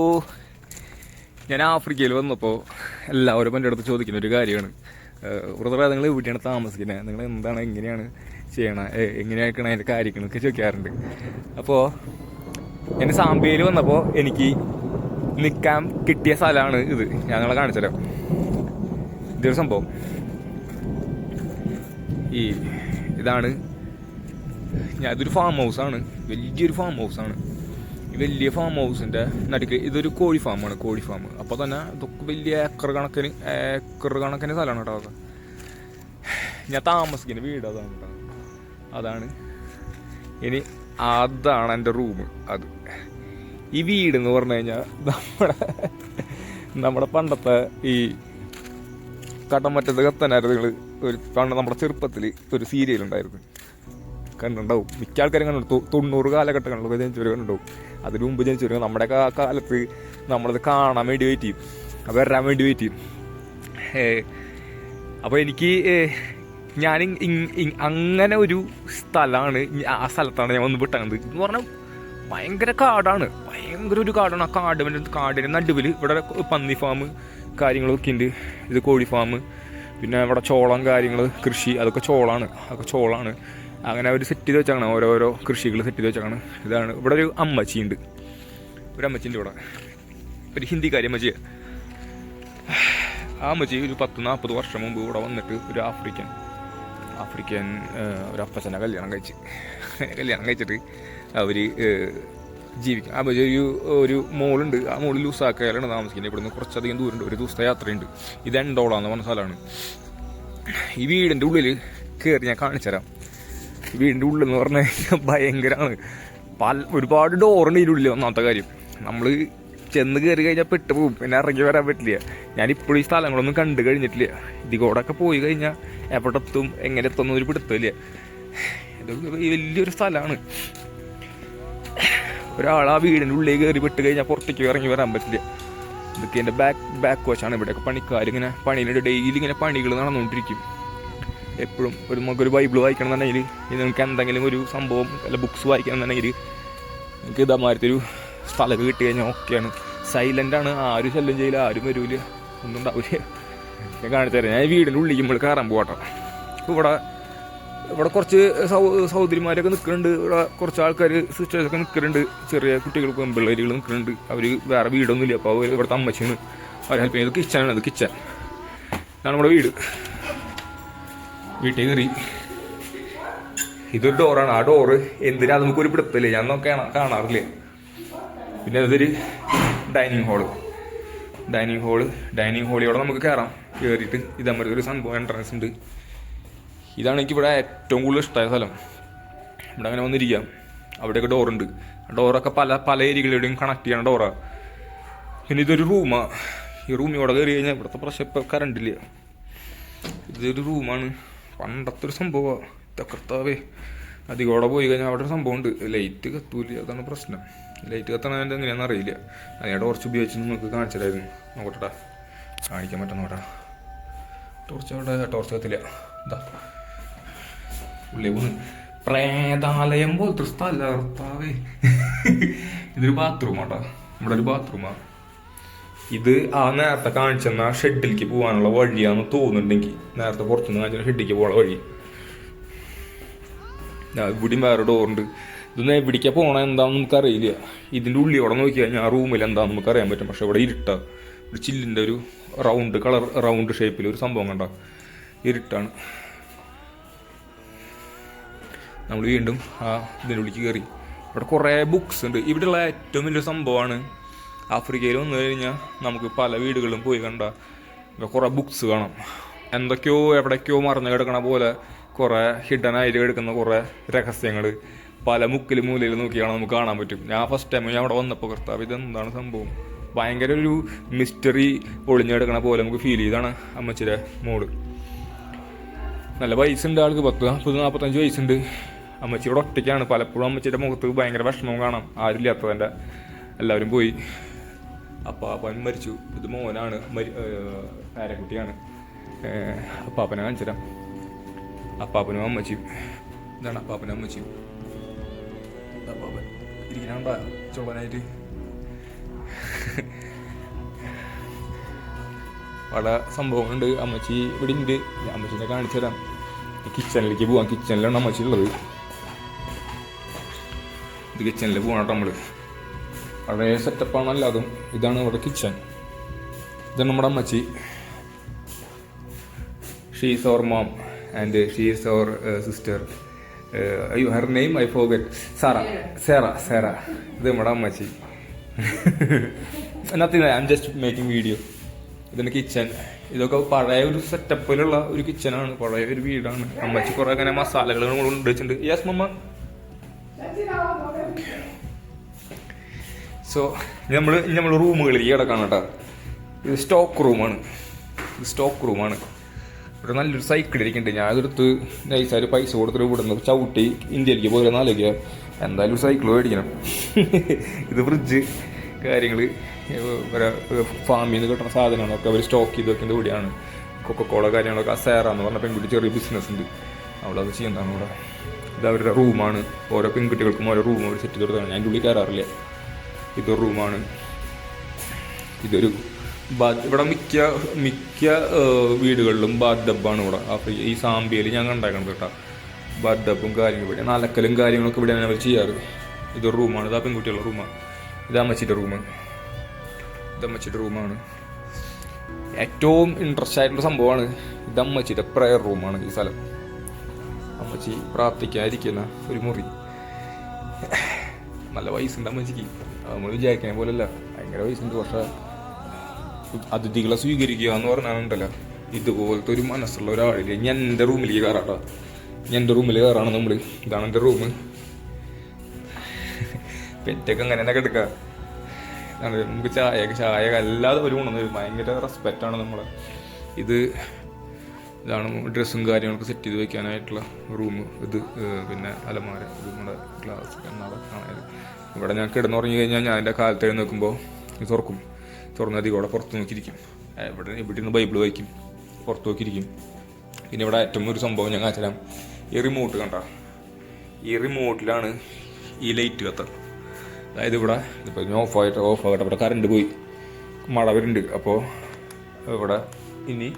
അപ്പോൾ ഞാൻ ആഫ്രിക്കയിൽ വന്നപ്പോൾ എല്ലാവരും എൻ്റെ അടുത്ത് ചോദിക്കുന്ന ഒരു കാര്യമാണ്, ബ്രദറെ നിങ്ങൾ എവിടെയാണ് താമസിക്കുന്നത്, നിങ്ങൾ എന്താണ് എങ്ങനെയാണ് ചെയ്യണം, എങ്ങനെയായിരിക്കണം അതിൻ്റെ കാര്യങ്ങളൊക്കെ ചോദിക്കാറുണ്ട്. അപ്പോൾ ഞാൻ സാംബിയയിൽ വന്നപ്പോൾ എനിക്ക് നിൽക്കാൻ കിട്ടിയ സ്ഥലമാണ് ഇത്. ഞങ്ങളെ കാണിച്ചല്ലോ ഇതൊരു സംഭവം. ഇതാണ് ഇതൊരു ഫാം ഹൗസാണ്, വലിയൊരു ഫാം ഹൗസാണ്. ഈ വലിയ ഫാം ഹൗസിൻ്റെ നടുക്ക് ഇതൊരു കോഴി ഫാമാണ്, കോഴി ഫാം. അപ്പോൾ തന്നെ ഇതൊക്കെ വലിയ ഏക്കർ കണക്കിന് സ്ഥലമാണ് കേട്ടോ. ഞാൻ താമസിക്കുന്ന വീട് അതാണ് കേട്ടോ. അതാണ് അതാണ് എൻ്റെ റൂം. ഈ വീടെന്ന് പറഞ്ഞു കഴിഞ്ഞാൽ നമ്മുടെ പണ്ടത്തെ ഈ കടമറ്റത്ത് കത്തനായിരുന്നു. പണ്ട് നമ്മുടെ ചെറുപ്പത്തിൽ ഒരു സീരിയലുണ്ടായിരുന്നു, കണ്ടുണ്ടാവും. മിക്ക ആൾക്കാരും കണ്ടു. 90 കാലഘട്ടങ്ങളിലൊക്കെ ജനിച്ചവർ കണ്ടുണ്ടാവും. അതിന് മുമ്പ് ജനിച്ചവർ നമ്മുടെ കാലത്ത് നമ്മളത് കാണാൻ വേണ്ടി വെയിറ്റ് ചെയ്യും, വരാൻ വേണ്ടി വെയിറ്റ് ചെയ്യും. അപ്പോൾ എനിക്ക് ഞാൻ അങ്ങനെ ഒരു സ്ഥലമാണ്, ആ സ്ഥലത്താണ് ഞാൻ വന്ന് വിട്ടത്. എന്ന് പറഞ്ഞാൽ ഭയങ്കര കാടാണ്, ഭയങ്കര ഒരു കാടാണ്. ആ കാടിൻ്റെ നടുവിൽ ഇവിടെ പന്നി ഫാം കാര്യങ്ങളൊക്കെ ഉണ്ട്. ഇത് കോഴി ഫാം, പിന്നെ ഇവിടെ ചോളം കാര്യങ്ങൾ കൃഷി, അതൊക്കെ ചോളാണ്. അങ്ങനെ അവർ സെറ്റ് ചെയ്ത് വെച്ചാണ്, ഓരോരോ കൃഷികൾ സെറ്റ് ചെയ്ത് വെച്ചാണ്. ഇതാണ് ഇവിടെ ഒരു അമ്മച്ചിയുണ്ട്, ഇവിടെ ഒരു ഹിന്ദിക്കാരി അമ്മച്ചി. ആ അമ്മച്ചി ഒരു 10-40 വർഷം മുമ്പ് ഇവിടെ വന്നിട്ട് ഒരു ആഫ്രിക്കൻ ഒരു അപ്പച്ചനെ കല്യാണം കഴിച്ചിട്ട് അവർ ജീവിക്കും. അപ്പോൾ ഒരു മോളുണ്ട്. ആ മോള് ലൂസാക്കയിലാണ് താമസിക്കുന്നത്. ഇവിടുന്ന് കുറച്ചധികം ദൂരമുണ്ട്, ഒരു ദിവസത്തെ യാത്രയുണ്ട്. ഇത് എൻഡോളാന്ന് പറഞ്ഞ സ്ഥലമാണ്. ഈ വീടിൻ്റെ ഉള്ളിൽ കയറി ഞാൻ കാണിച്ചുതരാം. ഈ വീടിൻ്റെ ഉള്ളിൽ എന്ന് പറഞ്ഞാൽ ഭയങ്കരമാണ്. ഒരുപാട് ഡോറുണ്ട് ഇതിൻ്റെ ഉള്ളിൽ. ഒന്നാമത്തെ കാര്യം, നമ്മൾ ചെന്ന് കയറി കഴിഞ്ഞാൽ പെട്ട് പോകും, പിന്നെ ഇറങ്ങി വരാൻ പറ്റില്ല. ഞാനിപ്പോഴും ഈ സ്ഥലങ്ങളൊന്നും കണ്ടു കഴിഞ്ഞിട്ടില്ല. ഇതികൂടൊക്കെ പോയി കഴിഞ്ഞാൽ എവിടെ എത്തും, എങ്ങനെ എത്തുന്ന ഒരു പിടുത്തമില്ല. ഇതൊക്കെ വലിയൊരു സ്ഥലമാണ്. ഒരാൾ ആ വീടിൻ്റെ ഉള്ളിൽ കയറി വിട്ട് കഴിഞ്ഞാൽ പുറത്തേക്ക് ഇറങ്ങി വരാൻ പറ്റില്ല. ഇതൊക്കെ എൻ്റെ ബാക്ക് വാച്ചാണ്. ഇവിടെയൊക്കെ പണിക്കാരിങ്ങനെ പണിയിലുണ്ട്. ഡെയിലി ഇങ്ങനെ പണികൾ നടന്നുകൊണ്ടിരിക്കും. എപ്പോഴും നമുക്കൊരു ബൈബിൾ വായിക്കണമെന്നുണ്ടെങ്കിൽ, നിങ്ങൾക്ക് എന്തെങ്കിലും ഒരു സംഭവം അല്ല ബുക്സ് വായിക്കണമെന്നുണ്ടെങ്കിൽ നിങ്ങൾക്ക് ഇതേമാതിരത്തെ ഒരു സ്ഥലമൊക്കെ കിട്ടി കഴിഞ്ഞാൽ ഓക്കെയാണ്. സൈലൻ്റാണ്, ആരും ശല്യം ചെയ്യില്ല, ആരും വരില്ല, ഒന്നും ഉണ്ടാവില്ല. ഞാൻ കാണിച്ചു തരാം. ഞാൻ വീടിൻ്റെ ഉള്ളിൽ നമ്മൾ കയറാൻ പോകട്ടോ. ഇവിടെ കുറച്ച് സഹോദരിമാരൊക്കെ നിൽക്കുന്നുണ്ട്. ഇവിടെ കുറച്ച് ആൾക്കാർ സിസ്റ്റേഴ്സൊക്കെ നിൽക്കുന്നുണ്ട്. ചെറിയ കുട്ടികൾ പെൺപിള്ളേരുകൾ നിൽക്കുന്നുണ്ട്. അവർ വേറെ വീടൊന്നുമില്ല. അപ്പോൾ അവർ ഇവിടുത്തെ അമ്മച്ചിയാണ്, അവർ ഹെൽപ്പ് ചെയ്യുന്നത്. കിച്ചണാണ്, അത് കിച്ചൺ. ഇതാണ് നമ്മുടെ വീട്ടിൽ കയറി. ഇതൊരു ഡോറാണ്. ആ ഡോറ് എന്തിനാ നമുക്കൊരു പിടുത്തല്ലേ, ഞാൻ കാണാറില്ല. പിന്നെ അതൊരു ഡൈനിങ് ഹോളിയോടെ നമുക്ക് കയറിയിട്ട് ഇതേമാതിരി ഒരു സംഭവം എൻട്രൻസ് ഉണ്ട്. ഇതാണ് എനിക്കിവിടെ ഏറ്റവും കൂടുതൽ ഇഷ്ടമായ സ്ഥലം. ഇവിടെ അങ്ങനെ വന്നിരിക്കാം. അവിടെയൊക്കെ ഡോറുണ്ട്. ആ ഡോറൊക്കെ പല ഏരിയകളിലൂടെയും കണക്ട് ചെയ്യണ ഡോറാണ്. പിന്നെ ഇതൊരു റൂമാണ്. ഈ റൂമിലൂടെ കയറി കഴിഞ്ഞാൽ ഇവിടുത്തെ പ്രശ്നം ഇപ്പം കറണ്ടില്ല. ഇതൊരു റൂമാണ്. പണ്ടത്തെ ഒരു സംഭവമാണ്. തകർത്താവേ അധികോടെ പോയി കഴിഞ്ഞാൽ അവിടെ ഒരു സംഭവമുണ്ട്. ലൈറ്റ് കത്തൂല, അതാണ് പ്രശ്നം. ലൈറ്റ് കത്തണതിൻ്റെ എങ്ങനെയാണെന്ന് അറിയില്ല. അതിനെ ടോർച്ച് ഉപയോഗിച്ച് നിങ്ങൾക്ക് കാണിച്ചിട്ടായിരുന്നു. നോക്കട്ടെ, കാണിക്കാൻ പറ്റുന്നോട്ടാ. ടോർച്ച് കത്തില്ല. എന്താ ഉള്ളേ പോന്ന് പ്രേതാലയം പോലത്തെ സ്ഥലത്താവേ. ഇതൊരു ബാത്റൂമാട്ടോ. നമ്മുടെ ഒരു ബാത്റൂമാണ് ഇത്. ആ നേരത്തെ കാണിച്ചെന്ന ഷെഡിലേക്ക് പോകാനുള്ള വഴിയാണെന്ന് തോന്നുന്നുണ്ടെങ്കിൽ, നേരത്തെ പുറത്തുനിന്ന് കാണിച്ച ഷെഡിലേക്ക് പോകാനുള്ള വഴി. ഇവിടെയും വേറെ ഡോറുണ്ട്. ഇതൊന്നും എവിടേക്കാണ് പോകണം എന്താണെന്ന് നമുക്കറിയില്ല. ഇതിൻ്റെ ഉള്ളിയോടെ നോക്കി കഴിഞ്ഞാൽ ആ റൂമിൽ എന്താണെന്ന് നമുക്കറിയാൻ പറ്റും. പക്ഷെ ഇവിടെ ഇരുട്ടാണ്. ഒരു ചില്ലിൻ്റെ ഒരു റൗണ്ട് ഷേപ്പിൽ ഒരു സംഭവം കണ്ട ഇരുട്ടാണ്. നമ്മൾ വീണ്ടും ഇതിൻ്റെ ഉള്ളിലേക്ക് കയറി. ഇവിടെ കുറേ ബുക്സ് ഉണ്ട്. ഇവിടെയുള്ള ഏറ്റവും വലിയ സംഭവമാണ്, ആഫ്രിക്കയിൽ വന്നു കഴിഞ്ഞാൽ നമുക്ക് പല വീടുകളിലും പോയി കണ്ട കുറേ ബുക്സ് കാണാം. എന്തൊക്കെയോ എവിടേക്കോ മറന്നു കിടക്കണ പോലെ കുറേ ഹിഡനായിട്ട് കിടക്കുന്ന കുറേ രഹസ്യങ്ങൾ പല മുക്കിലും മൂലയിൽ നോക്കിയാണ് നമുക്ക് കാണാൻ പറ്റും. ഞാൻ ഫസ്റ്റ് ടൈം അവിടെ വന്നപ്പോൾ കർത്താവ് ഇതെന്താണ് സംഭവം, ഭയങ്കര ഒരു മിസ്റ്ററി ഒളിഞ്ഞെടുക്കണ പോലെ നമുക്ക് ഫീൽ ചെയ്താണ്. അമ്മച്ചിയുടെ മോള് നല്ല വയസ്സുണ്ട്, ആൾക്ക് 40-45 വയസ്സുണ്ട്. അമ്മച്ചിയുടെ ഒറ്റയ്ക്കാണ്. പലപ്പോഴും അമ്മച്ചിയുടെ മുഖത്ത് ഭയങ്കര വിഷമം കാണാം. ആരില്ലാത്തതിൻ്റെ എല്ലാവരും പോയി. അപ്പാപ്പൻ മരിച്ചു. ഇത് മോനാണ്, പേരക്കുട്ടിയാണ്. അപ്പാപ്പനെ കാണിച്ചു തരാം. അപ്പാപ്പനും അമ്മച്ചിയും. ഇതാണ് അപ്പാപ്പനും അമ്മച്ചിയും. അപ്പാപ്പൻ ഇരിക്കണ ചുളനായിട്ട് പല സംഭവങ്ങളുണ്ട്. അമ്മച്ചി ഇവിടെ ഉണ്ട്, അമ്മച്ചീനെ കാണിച്ചു തരാം. കിച്ചണിലേക്ക് പോവാം. കിച്ചണിലാണ് അമ്മച്ചി ഉള്ളത്. ഇത് കിച്ചണിൽ പോകണം കേട്ടോ നമ്മൾ. പഴയ സെറ്റപ്പാണ് അല്ലാതും. ഇതാണ് ഇവിടെ കിച്ചൺ. ഇതാണ് നമ്മുടെ അമ്മച്ചി. She is our mom and she is our sister. Her name I forget. Sara. ഇത് നമ്മുടെ അമ്മച്ചി. Nothing, I am just making video. ഇതിൻ്റെ കിച്ചൺ. ഇതൊക്കെ പഴയ ഒരു സെറ്റപ്പിലുള്ള ഒരു കിച്ചണാണ്, പഴയ ഒരു വീടാണ്. അമ്മച്ചി കുറെ അങ്ങനെ മസാലകൾ കൊണ്ട് വെച്ചിട്ടുണ്ട്. യെസ് മമ്മ. സോ നമ്മൾ റൂമുകളിലേക്ക് കിടക്കാണ് കേട്ടോ. ഇത് സ്റ്റോക്ക് റൂമാണ്. ഇവിടെ നല്ലൊരു സൈക്കിൾ ഇരിക്കുന്നുണ്ട്. ഞാൻ അതെടുത്ത് നൈസായിട്ട് പൈസ കൊടുത്തിട്ട് ഇവിടുന്ന് ചവിട്ടി ഇന്ത്യയിലേക്ക് പോലെ നാലേക്കുക. എന്തായാലും ഒരു സൈക്കിൾ മേടിക്കണം. ഇത് ഫ്രിഡ്ജ് കാര്യങ്ങൾ ഫാമിൽ നിന്ന് കിട്ടുന്ന സാധനങ്ങളൊക്കെ അവർ സ്റ്റോക്ക് ചെയ്ത് വെക്കുന്ന കൂടിയാണ്. കൊക്കക്കോള കാര്യങ്ങളൊക്കെ. സേറ എന്ന് പറഞ്ഞ പെൺകുട്ടി ചെറിയ ബിസിനസ് ഉണ്ട്, അവളത് ചെയ്യുന്നതാണ് ഇവിടെ. ഇത് അവരുടെ റൂമാണ്. ഓരോ പെൺകുട്ടികൾക്കും ഓരോ റൂം അവർ സെറ്റ് ചെയ്ത് കൊടുത്താണ്. ഞാൻ ഉള്ളിൽ കയറാറില്ല. ഇതൊരു റൂമാണ്. ഇതൊരു ഇവിടെ മിക്ക വീടുകളിലും ബാത്ത് ഡബ്ബാണ് ഇവിടെ. അപ്പോൾ ഈ സാമ്പിയയിൽ ഞാൻ കണ്ടേക്കണം കേട്ടോ. ബാത്ത് ഡബ്ബും കാര്യങ്ങളും ഇവിടെ നലക്കലും കാര്യങ്ങളൊക്കെ ഇവിടെയാണ് അവർ ചെയ്യാറ്. ഇതൊരു റൂമാണ്. ഇതാ പെൺകുട്ടികളുടെ റൂമാണ്. ഇത് അമ്മച്ചിയുടെ റൂമാണ്. ഏറ്റവും ഇൻട്രസ്റ്റ് ആയിട്ടുള്ള സംഭവമാണ് ഇത്. അമ്മച്ചിയുടെ പ്രയർ റൂമാണ് ഈ സ്ഥലം. അമ്മച്ചി പ്രാർത്ഥിക്കാതിരിക്കുന്ന ഒരു മുറി. നല്ല വയസ്സുണ്ട് അമ്മച്ചിക്ക്. നമ്മൾ വിചാരിക്കുന്ന പോലെയല്ല, ഭയങ്കര വയസ്സുണ്ട്. പക്ഷേ അതിഥികളെ സ്വീകരിക്കുക എന്ന് പറഞ്ഞാലുണ്ടല്ലോ, ഇതുപോലത്തെ ഒരു മനസ്സുള്ള ഒരാളില്ല. ഞാൻ എൻ്റെ റൂമിലേക്ക് കയറാട്ടോ. എൻ്റെ റൂമിൽ കയറാണ് നമ്മൾ. ഇതാണ് എൻ്റെ റൂം. പെറ്റൊക്കെ അങ്ങനെ തന്നെ കിടക്കുക. നമുക്ക് ചായ അല്ലാതെ ഒരു ഗുണം. ഭയങ്കര റെസ്പെക്റ്റാണ് നമ്മളെ. ഇതാണ് ഡ്രസ്സും കാര്യങ്ങളൊക്കെ സെറ്റ് ചെയ്ത് വെക്കാനായിട്ടുള്ള റൂം. ഇത് പിന്നെ അലമാര. ഇത് നമ്മുടെ ഗ്ലാസ് എന്നാണ് കാണാൻ. ഇവിടെ ഞാൻ കിടന്നുറങ്ങി കഴിഞ്ഞാൽ ഞാൻ എൻ്റെ കാലത്ത് എഴുതി നോക്കുമ്പോൾ ഇത് തുറന്ന് അധികം ഇവിടെ പുറത്ത് നോക്കിയിരിക്കും. ഇവിടെ നിന്ന് ബൈബിൾ വായിക്കും, പുറത്ത് നോക്കിയിരിക്കും. പിന്നെ ഇവിടെ ഏറ്റവും ഒരു സംഭവം ഞാൻ കാണിച്ചു തരാം. ഈ റിമോട്ട് കണ്ട, ഈ റിമോട്ടിലാണ് ഈ ലൈറ്റ് കത്തുക. അതായത് ഇവിടെ ഇതിപ്പോൾ ഞാൻ ഓഫ് ആകട്ടെ. ഇവിടെ കറണ്ട് പോയി, മഴ വരുന്നുണ്ട്. അപ്പോൾ ഇവിടെ ഇനി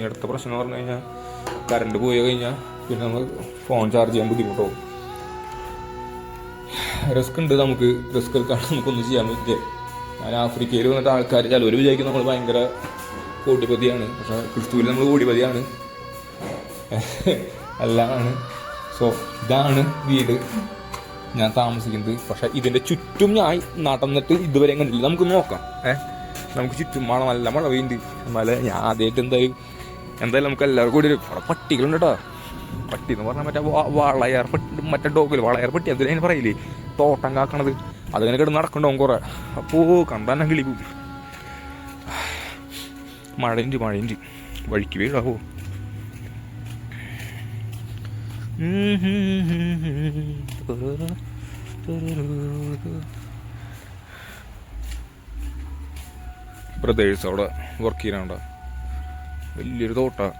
അടുത്ത പ്രശ്നം എന്ന് പറഞ്ഞു കഴിഞ്ഞാൽ കറണ്ട് പോയി കഴിഞ്ഞാൽ പിന്നെ നമ്മൾ ഫോൺ ചാർജ് ചെയ്യാൻ ബുദ്ധിമുട്ടാവും. റിസ്ക് ഉണ്ട് നമുക്ക്. റിസ്ക് എടുക്കാൻ നമുക്കൊന്നും ചെയ്യാൻ പറ്റില്ല. ഞാൻ ആഫ്രിക്കയിൽ വന്നിട്ട് ആൾക്കാർ ചിലവർ വിചാരിക്കും നമ്മൾ ഭയങ്കര കോടിപതിയാണ്. പക്ഷേ ക്രിസ്തുവിൽ നമ്മൾ കോടിപതിയാണ് എല്ലാമാണ്. സോ ഇതാണ് വീട് ഞാൻ താമസിക്കുന്നത്. പക്ഷേ ഇതിൻ്റെ ചുറ്റും ഞാൻ നടന്നിട്ട് ഇതുവരെ കണ്ടില്ല. നമുക്ക് നോക്കാം. നമുക്ക് ചുറ്റും നല്ല മഴ പെയ്യുന്നുണ്ട്. എന്നാലും ഞാൻ ആദ്യമായിട്ട് എന്തായാലും നമുക്ക് എല്ലാവർക്കും കൂടി കുറേ പട്ടികളുണ്ട് കേട്ടോ. പട്ടി എന്ന് പറഞ്ഞാൽ വളയർ പട്ടി, മറ്റേ ഡോഗിൽ വളയർ പട്ടി അതിന് പറയില്ലേ, തോട്ടം കാക്കണത്. അതിങ്ങനെ കിടന്ന് നടക്കണ്ടാവും കുറേ. അപ്പോൾ കണ്ടാൽ കിളി പോവും. മഴയുണ്ട് വഴിക്ക് വീഴാവോ. ബ്രദേഴ്സ് അവിടെ വർക്ക് ചെയ്യാനുണ്ടോ. വലിയൊരു തോട്ടാണ്.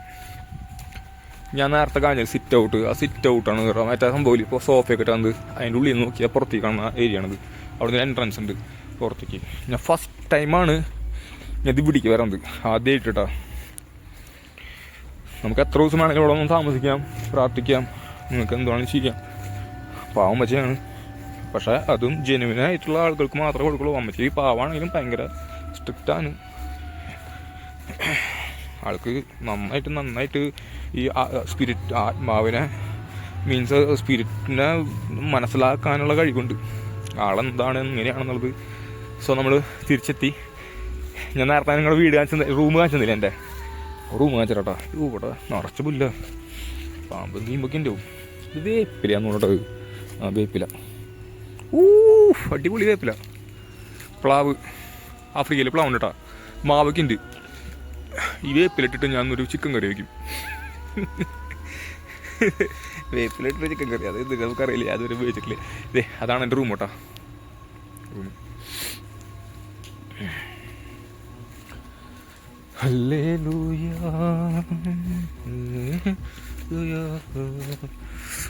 ഞാൻ നേരത്തെ കാണിച്ചത് സിറ്റ് ഔട്ട്. ആ സിറ്റ് ഔട്ടാണ് കയറാം. മറ്റേ സംഭവം ഇപ്പോൾ സോഫയൊക്കെ ഇട്ടാൽ അതിൻ്റെ ഉള്ളിൽ നിന്ന് നോക്കിയാൽ പുറത്തേക്ക് കാണുന്ന ഏരിയ ആണിത്. അവിടെ നിന്ന് എൻട്രൻസ് ഉണ്ട് പുറത്തേക്ക്. ഞാൻ ഫസ്റ്റ് ടൈമാണ് ഞാൻ ഇത് പിടിക്ക് വരാറുണ്ട്. ആദ്യമായിട്ട് കേട്ടോ. നമുക്ക് എത്ര ദിവസം വേണമെങ്കിലും ഇവിടെ ഒന്ന് താമസിക്കാം, പ്രാർത്ഥിക്കാം, നിങ്ങൾക്ക് എന്തുവേണമെങ്കിലും ചെയ്യാം. പാവം അമ്മച്ചിയാണ്. പക്ഷേ അതും ജെനുവിനായിട്ടുള്ള ആളുകൾക്ക് മാത്രമേ കൊടുക്കുള്ളൂ. അമ്മച്ചി പാവാണെങ്കിലും ഭയങ്കര സ്ട്രിക്റ്റാണ്. ആൾക്ക് നന്നായിട്ട് ഈ ആത്മാവിനെ മീൻസ് സ്പിരിറ്റിനെ മനസ്സിലാക്കാനുള്ള കഴിവുണ്ട്. ആളെന്താണ് എങ്ങനെയാണെന്നുള്ളത്. സോ നമ്മൾ തിരിച്ചെത്തി. ഞാൻ നേരത്തെ നിങ്ങളുടെ വീട് റൂം കാണിച്ചെന്നില്ല. എൻ്റെ റൂം കാണിച്ചാട്ടാ. ഇവിടെ നിറച്ച് പുല്ല, പാമ്പ് നീമ്പൊക്കെ ഉണ്ടാവും. ഇത് വേപ്പിലാന്ന് പറഞ്ഞിട്ടത്. ആ വേപ്പില. അടിപൊളി വേപ്പില. പ്ലാവ്, ആഫ്രിക്കയിൽ പ്ലാവ് ഉണ്ട് കേട്ടോ. മാവൊക്കെ ഉണ്ട്. ഈ വേപ്പിലിട്ടിട്ട് ഞാനൊരു ചിക്കൻ കറി വയ്ക്കും. വേപ്പിലിട്ടിട്ട് ചിക്കൻ കറി, അത് നമുക്കറിയില്ല, അതൊരു ഉപയോഗിച്ചിട്ടില്ലേ. ഇതേ അതാണ് എൻ്റെ റൂം കേട്ടോ. റൂം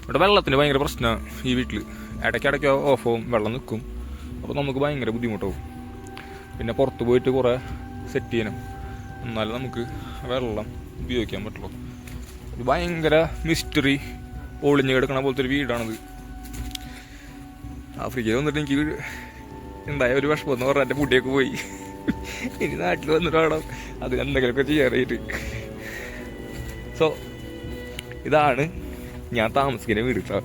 ഇവിടെ വെള്ളത്തിന് ഭയങ്കര പ്രശ്നമാണ് ഈ വീട്ടിൽ. ഇടയ്ക്കിടയ്ക്ക് ഓഫാവും, വെള്ളം നിൽക്കും. അപ്പോൾ നമുക്ക് ഭയങ്കര ബുദ്ധിമുട്ടാവും. പിന്നെ പുറത്ത് പോയിട്ട് കുറേ സെറ്റ് ചെയ്യണം. എന്നാലും നമുക്ക് വെള്ളം ഉപയോഗിക്കാൻ പറ്റുള്ളൂ. ഇത് ഭയങ്കര മിസ്റ്ററി ഒളിഞ്ഞു കിടക്കണ പോലത്തെ ഒരു വീടാണിത്. ആഫ്രിക്കയിൽ വന്നിട്ട് എനിക്ക് ഉണ്ടായ ഒരു വിഷമം എന്ന് പറഞ്ഞാൽ എൻ്റെ കുട്ടിയൊക്കെ പോയി. ഇനി നാട്ടിൽ വന്നിട്ട് വേണം അത് എന്തെങ്കിലുമൊക്കെ ചെയ്യാനായിട്ട്. സോ ഇതാണ് ഞാൻ താമസിക്കുന്ന വീട് കേട്ടോ.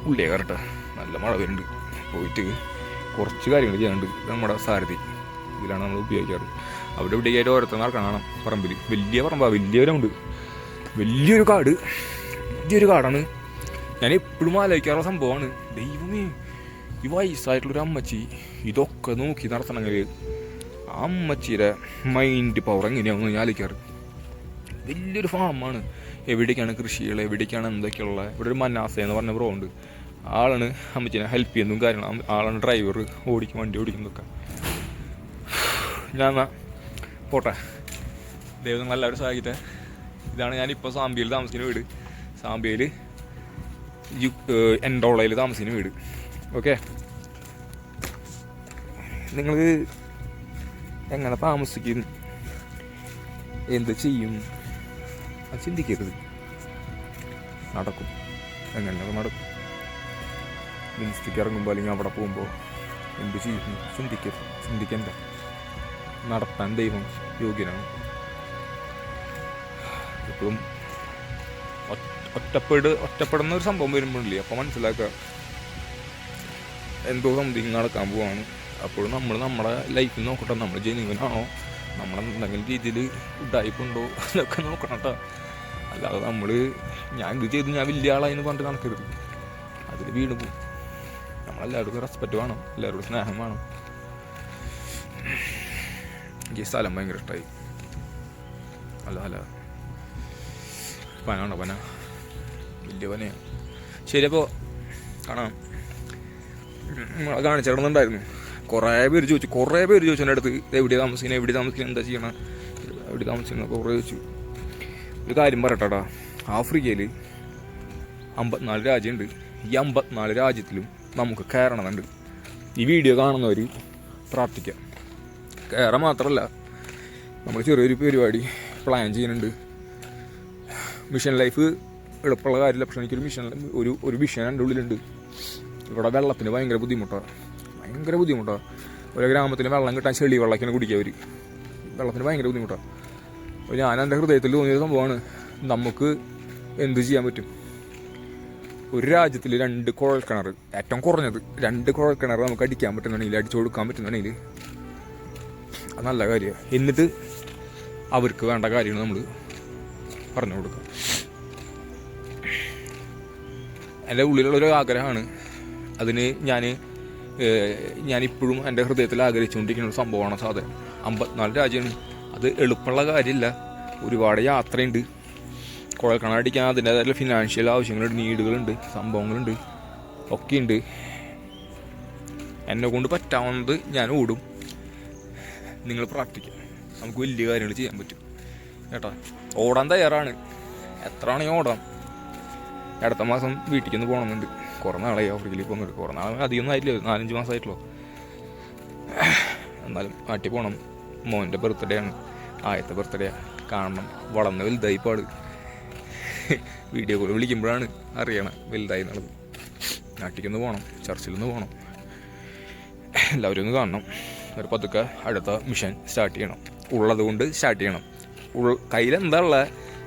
ഉള്ളിയെ കയറട്ടെ, നല്ല മഴ വരുന്നുണ്ട്. പോയിട്ട് കുറച്ച് കാര്യങ്ങൾ ചെയ്യാനുണ്ട്. നമ്മുടെ സാരഥി ഇതിലാണ് നമ്മൾ ഉപയോഗിക്കാറ്. അവിടെ ഇവിടേക്കായിട്ട് ഓരോരുത്തർ നടക്കണം പറമ്പിൽ. വലിയ പറമ്പാണ്, വലിയവരുണ്ട്, വലിയൊരു കാട്, വലിയൊരു കാടാണ്. ഞാൻ എപ്പോഴും ആലോചിക്കാറുള്ള സംഭവമാണ്, ദൈവമേ ഈ വയസ്സായിട്ടുള്ളൊരു അമ്മച്ചി ഇതൊക്കെ നോക്കി നടത്തണമെങ്കിൽ ആ അമ്മച്ചിയുടെ മൈൻഡ് പവർ എങ്ങനെയാണെന്ന് ഞാൻ ആലോചിക്കാറ്. വലിയൊരു ഫാമാണ്, എവിടേക്കാണ് കൃഷികൾ, എവിടേക്കാണ് എന്തൊക്കെയുള്ള. ഇവിടെ ഒരു മനാസ എന്ന് പറഞ്ഞ ബ്രോ ഉണ്ട്, ആളാണ് അമ്മച്ചിനെ ഹെൽപ്പ് ചെയ്യുന്നതും കാര്യങ്ങളും. ആളാണ് ഡ്രൈവർ, വണ്ടി ഓടിക്കുന്നതൊക്കെ. ഞാൻ പോട്ടെ, ദൈവം എല്ലാവരും സഹായിക്കട്ടെ. ഇതാണ് ഞാനിപ്പോൾ സാമ്പിയയിൽ താമസിക്കുന്ന വീട്. സാമ്പിയയിൽ എൻഡോളയിൽ താമസിക്കുന്ന വീട്. ഓക്കെ, നിങ്ങൾ എങ്ങനെ താമസിക്കും, എന്ത് ചെയ്യും, അത് ചിന്തിക്കരുത്. നടക്കും, എങ്ങനെയൊക്കെ നടക്കും. മിനിസ്റ്റിക്ക് ഇറങ്ങുമ്പോൾ അല്ലെങ്കിൽ അവിടെ പോകുമ്പോൾ എന്ത് ചെയ്യും ചിന്തിക്കണ്ട. നടത്താൻ ദൈവം യോഗ്യനാണ്. എപ്പോഴും ഒറ്റപ്പെടുന്ന ഒരു സംഭവം വരുമ്പോഴില്ലേ, അപ്പോൾ മനസ്സിലാക്കുക എന്തോ സംതിങ് നടക്കാൻ പോവാണ്. അപ്പോഴും നമ്മൾ നമ്മുടെ ലൈഫിൽ നോക്കട്ടെ, നമ്മൾ ജെന്യുവനാണോ, നമ്മളെന്തെങ്കിലും രീതിയിൽ ഉഡായിപ്പുണ്ടോ എന്നൊക്കെ നോക്കണം കേട്ടോ. അല്ലാതെ നമ്മൾ ഞാൻ ഇത് ചെയ്തു ഞാൻ വലിയ ആളായെന്ന് പറഞ്ഞിട്ട് നടക്കരുത്. അതിൽ വീണ് പോകും. നമ്മളെല്ലാവർക്കും റെസ്പെക്റ്റ് വേണം, എല്ലാവരോടും സ്നേഹം വേണം. എനിക്ക് ഈ സ്ഥലം ഭയങ്കര ഇഷ്ടമായി. അല്ല പനാണോ പന, വലിയ പനയാണ്. ശരി, അപ്പോൾ കാണാം. നമ്മളെ കാണിച്ചിടുന്നുണ്ടായിരുന്നു. കുറേ പേര് ചോദിച്ചു എൻ്റെ അടുത്ത് എവിടെ താമസിക്കണം എന്താ ചെയ്യണം, എവിടെ താമസിക്കണം കുറേ ചോദിച്ചു. ഒരു കാര്യം പറയട്ടാ, ആഫ്രിക്കയിൽ 54 രാജ്യമുണ്ട്. ഈ 54 രാജ്യത്തിലും നമുക്ക് കയറണമെന്നുണ്ട്. ഈ വീഡിയോ കാണുന്നവർ പ്രാർത്ഥിക്കാം. കയറാൻ മാത്രമല്ല, നമ്മൾ ചെറിയൊരു പരിപാടി പ്ലാൻ ചെയ്യുന്നുണ്ട്. മിഷൻ ലൈഫ് എളുപ്പമുള്ള കാര്യമില്ല, പക്ഷേ എനിക്കൊരു ഒരു വിഷൻ എൻ്റെ ഉള്ളിലുണ്ട്. ഇവിടെ വെള്ളത്തിന് ഭയങ്കര ബുദ്ധിമുട്ടാണ്. ഓരോ ഗ്രാമത്തിൽ വെള്ളം കിട്ടാൻ ചെളി വെള്ളമൊക്കെയാണ് കുടിക്കുക അവർ. വെള്ളത്തിന് ഭയങ്കര ബുദ്ധിമുട്ടാണ്. അപ്പോൾ ഞാൻ എൻ്റെ ഹൃദയത്തിൽ തോന്നിയ സംഭവമാണ്, നമുക്ക് എന്ത് ചെയ്യാൻ പറ്റും. ഒരു രാജ്യത്തിൽ 2 കുഴൽക്കിണർ, ഏറ്റവും കുറഞ്ഞത് 2 കുഴൽക്കിണർ നമുക്ക് അടിക്കാൻ പറ്റുന്നുണ്ടെങ്കിൽ, അടിച്ചു കൊടുക്കാൻ പറ്റുന്നുണ്ടെങ്കിൽ അത് നല്ല കാര്യമാണ്. എന്നിട്ട് അവർക്ക് വേണ്ട കാര്യങ്ങൾ നമ്മൾ പറഞ്ഞു കൊടുക്കുക. എൻ്റെ ഉള്ളിലുള്ളൊരു ആഗ്രഹമാണ്. അതിന് ഞാനിപ്പോഴും എൻ്റെ ഹൃദയത്തിൽ ആഗ്രഹിച്ചുകൊണ്ടിരിക്കുന്ന ഒരു സംഭവമാണ് സാധനം. 54 രാജ്യമാണ്. അത് എളുപ്പമുള്ള കാര്യമില്ല, ഒരുപാട് യാത്രയുണ്ട്. കുഴൽക്കിണർ അടിക്കാൻ അതിൻ്റേതായിട്ടുള്ള ഫിനാൻഷ്യൽ ആവശ്യങ്ങളുണ്ട്, നീഡുകളുണ്ട്, സംഭവങ്ങളുണ്ട്, ഒക്കെയുണ്ട്. എന്നെ കൊണ്ട് പറ്റാവുന്നത് ഞാൻ ഓടും. നിങ്ങൾ പ്രാർത്ഥിക്കുക, നമുക്ക് വലിയ കാര്യങ്ങൾ ചെയ്യാൻ പറ്റും കേട്ടോ. ഓടാൻ തയ്യാറാണ്, എത്ര ആണെങ്കിൽ ഓടാം. അടുത്ത മാസം വീട്ടിലേക്ക് ഒന്ന് പോകണമെന്നുണ്ട്. കുറേ നാളായി ആഫ്രിക്കയിൽ പോകുന്നുണ്ട്. കുറേ നാളെ അധികം ആയിട്ടില്ല, 4-5 മാസമായിട്ടുള്ളൂ. എന്നാലും നാട്ടിൽ പോകണം. മോൻ്റെ ബർത്ത്ഡേ ആണ്, ആദ്യത്തെ ബർത്ത്ഡേ. കാണണം, വളർന്ന് വലുതായി പാട്. വീഡിയോ കോൾ വിളിക്കുമ്പോഴാണ് അറിയണം വലുതായി എന്നുള്ളത്. നാട്ടിലേക്കൊന്ന് പോകണം, ചർച്ചിലൊന്ന് പോകണം, എല്ലാവരും ഒന്ന് കാണണം. ഒരു പതുക്കെ അടുത്ത മിഷൻ സ്റ്റാർട്ട് ചെയ്യണം. ഉള്ളത് കൊണ്ട് സ്റ്റാർട്ട് ചെയ്യണം. കയ്യിലെന്താ ഉള്ളത്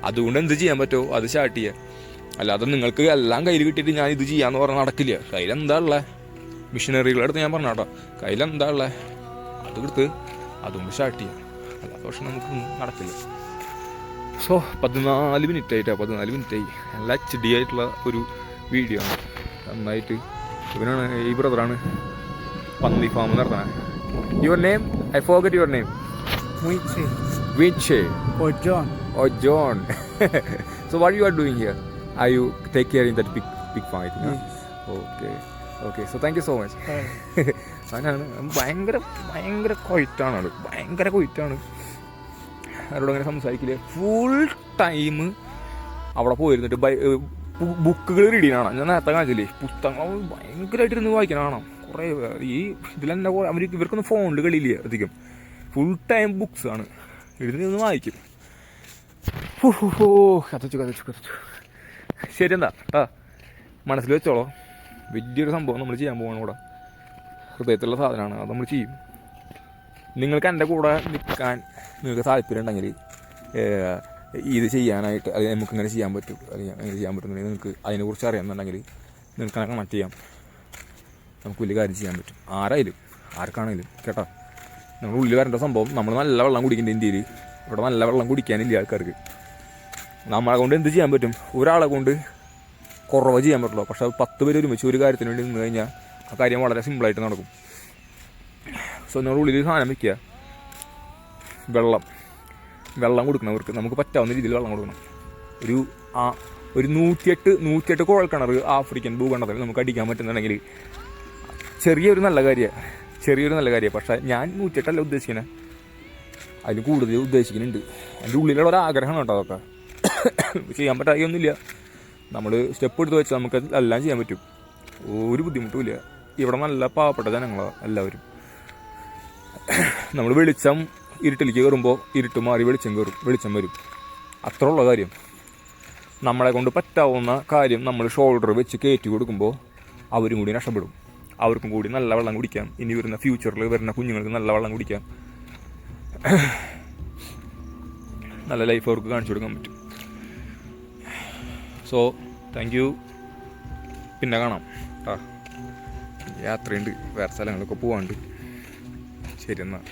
അതുകൊണ്ട് എന്ത് ചെയ്യാൻ പറ്റുമോ അത് സ്റ്റാർട്ട് ചെയ്യുക. അല്ലാതെ നിങ്ങൾക്ക് എല്ലാം കയ്യിൽ കിട്ടിയിട്ട് ഞാൻ ഇത് ചെയ്യാമെന്ന് പറഞ്ഞാൽ നടക്കില്ല. കയ്യിലെന്താ ഉള്ളത്, മിഷനറികളുടെ അടുത്ത് ഞാൻ പറഞ്ഞ കേട്ടോ, കയ്യിലെന്താ ഉള്ളത് അതെടുത്ത് അതുകൊണ്ട് സ്റ്റാർട്ട് ചെയ്യാം. അല്ലാത്ത പക്ഷെ നമുക്കൊന്നും നടക്കില്ല. സോ 14 മിനിറ്റായി. നല്ല HD ആയിട്ടുള്ള ഒരു വീഡിയോ ആണ്. നന്നായിട്ട് ഇവനാണ്, ഈ ബ്രദറാണ് പന്നി ഫാം നടത്തണേ. Your name? I forget your name. Winche or John. So what you are doing here? Are you take care in that big farm? Yes. Okay. So thank you so much. ഭയങ്കര കൊയ്റ്റാണ് അത്, ഭയങ്കര കൊയ്റ്റാണ്. അവരോട് അങ്ങനെ സംസാരിക്കില്ല. Full time അവിടെ പോയിരുന്നിട്ട് ബുക്കുകൾ read ചെയ്യണം. ഞാൻ നേരത്തെ കാണിച്ചില്ലേ, പുസ്തകങ്ങൾ ഭയങ്കരമായിട്ടിരുന്ന് വായിക്കാനാണ്. കുറേ ഈ ഇതിലെന്നെ ഇവർക്കൊന്നും ഫോണിൽ കളിയില്ല അധികം. ഫുൾ ടൈം ബുക്സ് ആണ്. എഴുതി ഒന്ന് വായിക്കും. കഥച്ചു. ശരി എന്താ കേട്ടാ, മനസ്സിൽ വെച്ചോളോ. വലിയൊരു സംഭവം നമ്മൾ ചെയ്യാൻ പോകണം. ഇവിടെ ഹൃദയത്തിലുള്ള സാധനമാണ്, അത് നമ്മൾ ചെയ്യും. നിങ്ങൾക്ക് എൻ്റെ കൂടെ നിൽക്കാൻ നിങ്ങൾക്ക് താല്പര്യം ഉണ്ടെങ്കിൽ ഇത് ചെയ്യാനായിട്ട്, അത് നമുക്ക് ഇങ്ങനെ ചെയ്യാൻ പറ്റും, അല്ലെങ്കിൽ അങ്ങനെ ചെയ്യാൻ പറ്റുന്നുണ്ടെങ്കിൽ നിങ്ങൾക്ക് അതിനെക്കുറിച്ച് അറിയാമെന്നുണ്ടെങ്കിൽ നിങ്ങൾക്ക് അങ്ങനെ കണക്ട് ചെയ്യാം. നമുക്ക് വലിയ കാര്യം ചെയ്യാൻ പറ്റും. ആർക്കാണെങ്കിലും കേട്ടോ. നമ്മുടെ ഉള്ളിൽ വരേണ്ട സംഭവം, നമ്മൾ നല്ല വെള്ളം കുടിക്കേണ്ട ഇന്ത്യയിൽ. ഇവിടെ നല്ല വെള്ളം കുടിക്കാനില്ല ആൾക്കാർക്ക്. നമ്മളെ കൊണ്ട് എന്ത് ചെയ്യാൻ പറ്റും? ഒരാളെ കൊണ്ട് കുറവ് ചെയ്യാൻ പറ്റുള്ളൂ. പക്ഷേ 10 പേര് ഒരുമിച്ച് ഒരു കാര്യത്തിന് വേണ്ടി നിന്ന് കഴിഞ്ഞാൽ ആ കാര്യം വളരെ സിമ്പിളായിട്ട് നടക്കും. സോ നിങ്ങളുടെ ഉള്ളിൽ സാധനം വയ്ക്കുക. വെള്ളം കൊടുക്കണവർക്ക് നമുക്ക് പറ്റാവുന്ന രീതിയിൽ വെള്ളം കൊടുക്കണം. ഒരു 108 കുഴൽക്കിണർ ആഫ്രിക്കൻ ഭൂഖണ്ഡത്തിൽ നമുക്ക് അടിക്കാൻ പറ്റുന്നുണ്ടെങ്കിൽ ചെറിയൊരു നല്ല കാര്യമാണ്. പക്ഷേ ഞാൻ 108 ഉദ്ദേശിക്കുന്നത്, അതിന് കൂടുതൽ ഉദ്ദേശിക്കുന്നുണ്ട്. എൻ്റെ ഉള്ളിലുള്ള ഒരു ആഗ്രഹമാണ് കേട്ടോ. അതൊക്കെ ചെയ്യാൻ പറ്റാതൊന്നുമില്ല. നമ്മൾ സ്റ്റെപ്പ് എടുത്ത് വെച്ചാൽ നമുക്ക് എല്ലാം ചെയ്യാൻ പറ്റും. ഒരു ബുദ്ധിമുട്ടുമില്ല. ഇവിടെ നല്ല പാവപ്പെട്ട ജനങ്ങളാണ് എല്ലാവരും. നമ്മൾ വെളിച്ചം ഇരുട്ടിലേക്ക് കയറുമ്പോൾ ഇരുട്ട് മാറി വെളിച്ചം വരും. അത്ര ഉള്ള കാര്യം. നമ്മളെ കൊണ്ട് പറ്റാവുന്ന കാര്യം നമ്മൾ ഷോൾഡർ വെച്ച് കയറ്റി കൊടുക്കുമ്പോൾ അവരും കൂടി രക്ഷപ്പെടും. അവർക്കും കൂടി നല്ല വെള്ളം കുടിക്കാം. ഇനി ഫ്യൂച്ചറിൽ വരുന്ന കുഞ്ഞുങ്ങൾക്ക് നല്ല വെള്ളം കുടിക്കാം. നല്ല ലൈഫ് അവർക്ക് കാണിച്ചു കൊടുക്കാൻ പറ്റും. So thank you. പിന്നെ കാണാം. യാത്രയുണ്ട്, വേറെ സ്ഥലങ്ങളൊക്കെ പോകാണ്ട്. ശരി എന്നാൽ.